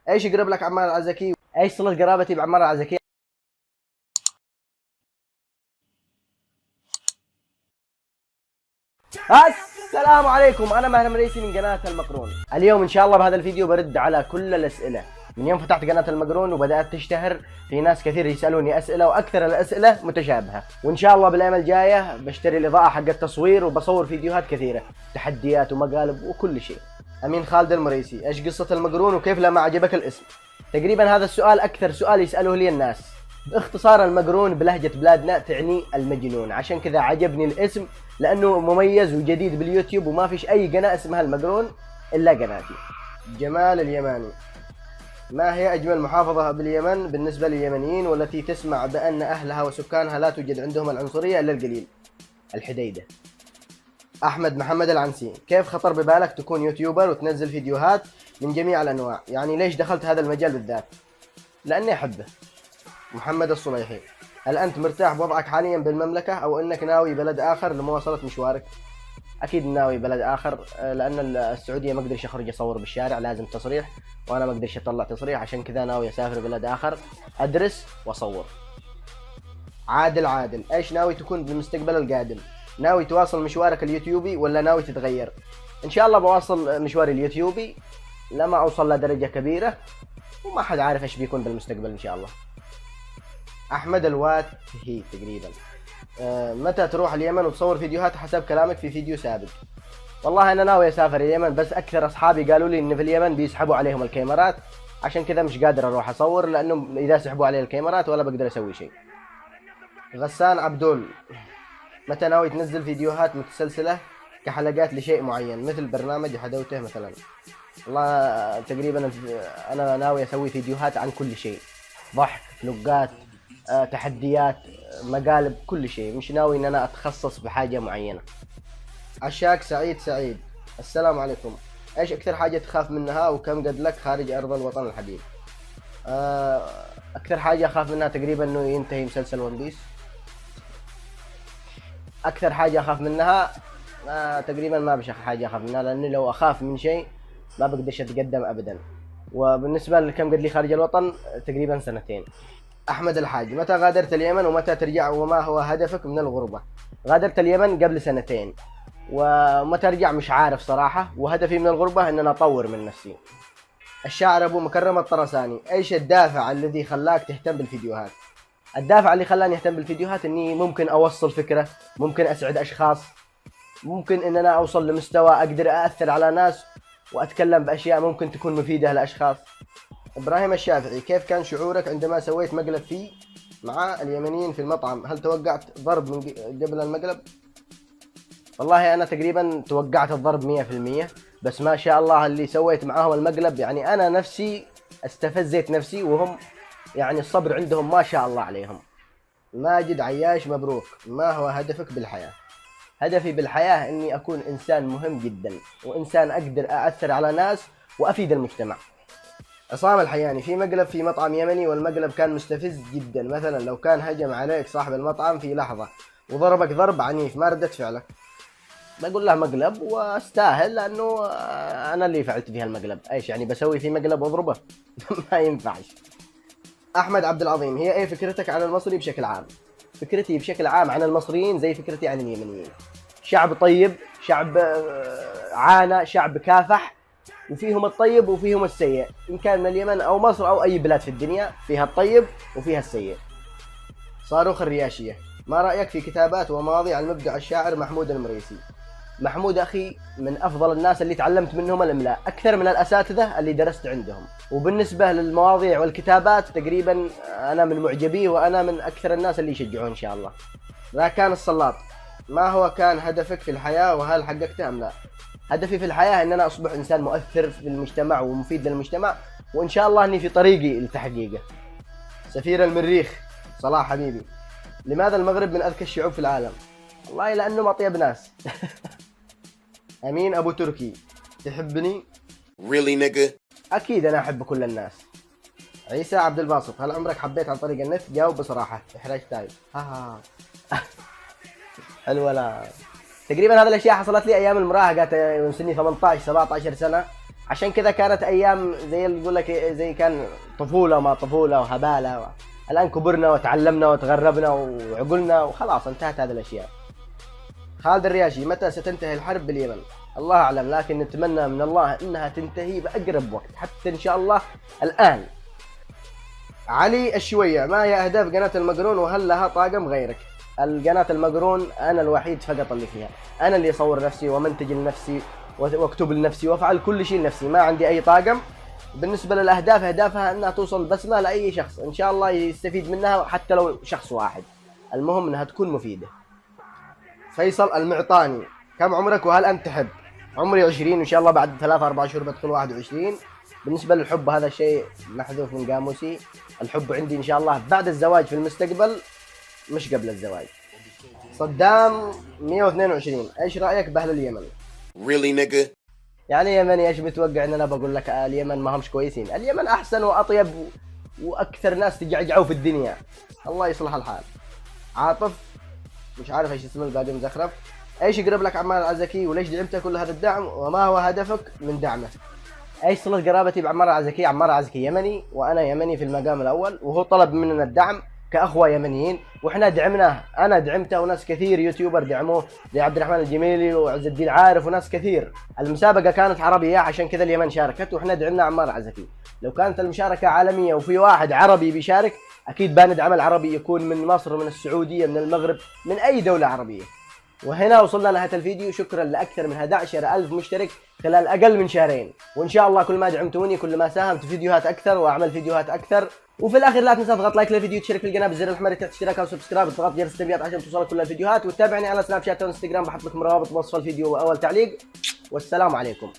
ايش يقرب لك عمار العزكي؟ ايش صلة قرابتي بعمار العزكي؟ السلام عليكم، انا مهنا مريسي من قناة المقرون. اليوم ان شاء الله بهذا الفيديو برد على كل الاسئلة. من يوم فتحت قناة المقرون وبدأت تشتهر في ناس كثير يسألوني اسئلة، واكثر الاسئلة متشابهة. وان شاء الله بالايام الجاية بشتري الاضاءة حق التصوير وبصور فيديوهات كثيرة، تحديات ومقالب وكل شيء. امين خالد المريسي، ايش قصة المقرون وكيف لما عجبك الاسم؟ تقريبا هذا السؤال اكثر سؤال يسأله لي الناس. باختصار المقرون بلهجة بلادنا تعني المجنون، عشان كذا عجبني الاسم لانه مميز وجديد باليوتيوب، وما فيش اي قناة اسمها المقرون الا قناتي. جمال اليماني، ما هي اجمل محافظة باليمن بالنسبة لليمنيين والتي تسمع بان اهلها وسكانها لا توجد عندهم العنصرية الا القليل؟ الحديدة. احمد محمد العنسي، كيف خطر ببالك تكون يوتيوبر وتنزل فيديوهات من جميع الانواع؟ يعني ليش دخلت هذا المجال بالذات؟ لاني احبه. محمد الصليحي، هل أنت مرتاح بوضعك حاليا بالمملكة أو أنك ناوي بلد آخر لمواصلة مشوارك؟ أكيد ناوي بلد آخر، لأن السعودية ما أقدرش أخرج أصور بالشارع، لازم تصريح، وأنا ما أقدرش أطلع تصريح، عشان كذا ناوي أسافر بلد آخر أدرس وأصور. عادل، إيش ناوي تكون بالمستقبل القادم؟ ناوي تواصل مشوارك اليوتيوبي ولا ناوي تتغير؟ إن شاء الله بواصل مشواري اليوتيوبي لما أوصل لدرجة كبيرة، وما حد عارف إيش بيكون بالمستقبل إن شاء الله. احمد الواتهي تقريبا، متى تروح اليمن وتصور فيديوهات حسب كلامك في فيديو سابق؟ والله انا ناوي اسافر اليمن، بس اكثر اصحابي قالوا لي ان في اليمن بيسحبوا عليهم الكاميرات، عشان كذا مش قادر اروح اصور، لانه اذا سحبوا علي الكاميرات ولا بقدر اسوي شيء. غسان عبدول، متى ناوي تنزل فيديوهات متسلسلة كحلقات لشيء معين مثل برنامج حدوته مثلا؟ والله تقريبا انا ناوي اسوي فيديوهات عن كل شيء، ضحك، فلوقات، تحديات، مقالب، كل شيء، مش ناوي ان انا اتخصص بحاجة معينة. عشاك سعيد، السلام عليكم، ايش اكثر حاجة تخاف منها وكم قد لك خارج ارض الوطن الحبيب؟ اكثر حاجة اخاف منها تقريبا انه ينتهي مسلسل ون بيس. اكثر حاجة اخاف منها تقريبا ما بش حاجة اخاف منها، لاني لو اخاف من شيء ما بقدرش اتقدم ابدا. وبالنسبة لكم قد لي خارج الوطن تقريبا 2 سنين. أحمد الحاج، متى غادرت اليمن ومتى ترجع وما هو هدفك من الغربة؟ غادرت اليمن قبل 2 سنين، ومتى أرجع مش عارف صراحة، وهدفي من الغربة أن أنا أطور من نفسي. الشاعر أبو مكرم الطرساني، إيش الدافع الذي خلاك تهتم بالفيديوهات؟ الدافع اللي خلاني أهتم بالفيديوهات إني ممكن أوصل فكرة، ممكن أسعد أشخاص، ممكن إن أنا أوصل لمستوى أقدر أأثر على ناس وأتكلم بأشياء ممكن تكون مفيدة لأشخاص. إبراهيم الشافعي، كيف كان شعورك عندما سويت مقلب فيه مع اليمنيين في المطعم؟ هل توقعت ضرب من قبل المقلب؟ والله أنا تقريبا توقعت الضرب 100%، بس ما شاء الله اللي سويت معاهم المقلب، يعني أنا نفسي استفزيت نفسي، وهم يعني الصبر عندهم ما شاء الله عليهم. ماجد عياش، مبروك، ما هو هدفك بالحياة؟ هدفي بالحياة إني أكون إنسان مهم جدا، وإنسان أقدر أأثر على ناس وأفيد المجتمع. عصام الحياني، في مقلب في مطعم يمني والمقلب كان مستفز جدا، مثلا لو كان هجم عليك صاحب المطعم في لحظة وضربك ضرب عنيف، ما ردت فعلك؟ بقول له مقلب واستاهل، لانه انا اللي فعلت فيها المقلب، ايش يعني بسوي فيه مقلب واضربه؟ ما ينفعش. احمد عبد العظيم، هي ايه فكرتك عن المصري بشكل عام؟ فكرتي بشكل عام عن المصريين زي فكرتي عن اليمنيين، شعب طيب، شعب عانى، شعب كافح، وفيهم الطيب وفيهم السيء، إن كان من اليمن أو مصر أو أي بلاد في الدنيا فيها الطيب وفيها السيء. صاروخ الرياشية، ما رأيك في كتابات ومواضيع المبدع الشاعر محمود المريسي؟ محمود أخي من أفضل الناس اللي تعلمت منهم الإملاء، أكثر من الأساتذة اللي درست عندهم. وبالنسبة للمواضيع والكتابات تقريبا أنا من معجبيه، وأنا من أكثر الناس اللي يشجعون إن شاء الله. راكان السلاط، ما هو كان هدفك في الحياة وهل حققته أم لا؟ هدفي في الحياة ان انا اصبح انسان مؤثر في المجتمع ومفيد للمجتمع، وان شاء الله اني في طريقي لتحقيقه. سفير المريخ، صلاح حبيبي، لماذا المغرب من اذكى الشعوب في العالم؟ والله لانهم اطيب ناس. امين ابو تركي، تحبني؟ Really nigga؟ اكيد انا احب كل الناس. عيسى عبد الباسط، هل عمرك حبيت عن طريق النت؟ جاوب بصراحة، احراج تايب. حلوة. لا تقريبا هذه الاشياء حصلت لي ايام المراهقه، سني 18 17 سنه، عشان كذا كانت ايام زي اللي يقول لك زي كان طفوله وما طفوله وهباله. الان كبرنا وتعلمنا وتغربنا وعقلنا وخلاص انتهت هذه الاشياء. خالد الرياشي: متى ستنتهي الحرب باليمن؟ الله اعلم، لكن نتمنى من الله انها تنتهي باقرب وقت، حتى ان شاء الله الان. علي الشويع: ما هي اهداف قناه المقرون وهل لها طاقم غيرك؟ القناه المقرون انا الوحيد فقط اللي فيها، انا اللي اصور نفسي ومنتج لنفسي واكتب لنفسي وافعل كل شيء لنفسي، ما عندي اي طاقم. بالنسبه للاهداف، اهدافها انها توصل بسمه لاي شخص ان شاء الله يستفيد منها، حتى لو شخص واحد، المهم انها تكون مفيده. فيصل المعطاني: كم عمرك وهل انت تحب؟ عمري 20 ان شاء الله بعد 3-4 شهور بدخل 21. بالنسبه للحب هذا شيء محذوف من قاموسي، الحب عندي ان شاء الله بعد الزواج في المستقبل مش قبل الزواج. صدام 122: ايش رايك باهل اليمن؟ Really nigga؟ يعني يمني ايش متوقع ان انا بقول لك اليمن ما همش كويسين؟ اليمن احسن واطيب واكثر ناس تجعجعوا في الدنيا، الله يصلح الحال. عاطف مش عارف ايش اسمه الباقي مزخرف: ايش يقرب لك عمار العزكي وليش دعمته كل هذا الدعم وما هو هدفك من دعمه؟ ايش صلة قرابتي بعمار العزكي؟ عمار العزكي يمني وانا يمني في المقام الاول، وهو طلب مننا الدعم كاخوه يمنيين واحنا دعمناه. انا دعمته وناس كثير يوتيوبر دعموه زي عبد الرحمن الجميلي وعز الدين عارف وناس كثير. المسابقه كانت عربيه عشان كذا اليمن شاركت واحنا دعمنا عمار العزكي. لو كانت المشاركه عالميه وفي واحد عربي بيشارك اكيد بندعم العربي، يكون من مصر من السعوديه من المغرب من اي دوله عربيه. وهنا وصلنا لنهاية الفيديو، شكرا لأكثر من 11,000 مشترك خلال أقل من شهرين، وإن شاء الله كل ما دعمتوني كل ما ساهمت في فيديوهات أكثر وأعمل فيديوهات أكثر. وفي الأخير لا تنسى تضغط لايك للفيديو، تشترك في القناة بالزر الأحمر تحت اشتراك أو سبسكرايب، وتضغط جرس التنبيهات عشان توصلك كل الفيديوهات، وتتابعني على سناب شات وانستغرام بحط لكم روابط بوصف الفيديو وأول تعليق. والسلام عليكم.